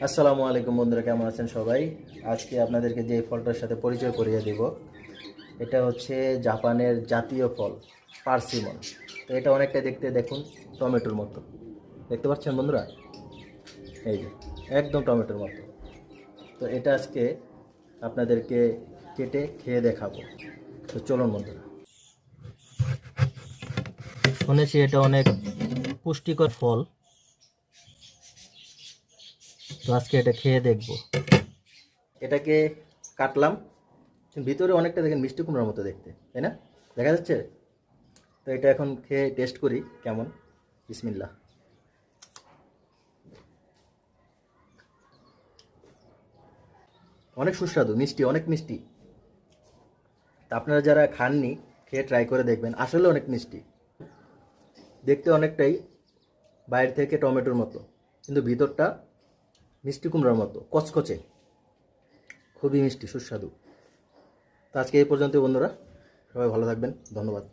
আসসালামু আলাইকুম বন্ধুরা, কেমন আছেন সবাই? আজকে আপনাদেরকে যে ফলটার সাথে পরিচয় করিয়ে দেব, এটা হচ্ছে জাপানের জাতীয় ফল পার্সিমন। তো এটা অনেকটা দেখতে দেখুন টমেটোর মতো, দেখতে পাচ্ছেন বন্ধুরা? এই যে একদম টমেটোর মতো। তো এটা আজকে আপনাদেরকে কেটে খেয়ে দেখাবো। তো চলুন বন্ধুরা। শুনেছি এটা অনেক পুষ্টিকর ফল, তো আজকে এটা খেয়ে দেখব। এটাকে কাটলাম, ভিতরে অনেকটা দেখেন মিষ্টি কুমড়ার মতো দেখতে, তাই না? দেখা যাচ্ছে। তো এটা এখন খেয়ে টেস্ট করি কেমন। বিসমিল্লাহ। অনেক সুস্বাদু, মিষ্টি, অনেক মিষ্টি। তা আপনারা যারা খাননি খেয়ে ট্রাই করে দেখবেন, আসলে অনেক মিষ্টি। দেখতে অনেকটাই বাইরে থেকে টমেটোর মতো, কিন্তু ভিতরটা মিষ্টি কুমড়ার মতো কচকচে, খুবই মিষ্টি সুস্বাদু। তো আজকে এই পর্যন্ত বন্ধুরা, সবাই ভালো থাকবেন, ধন্যবাদ।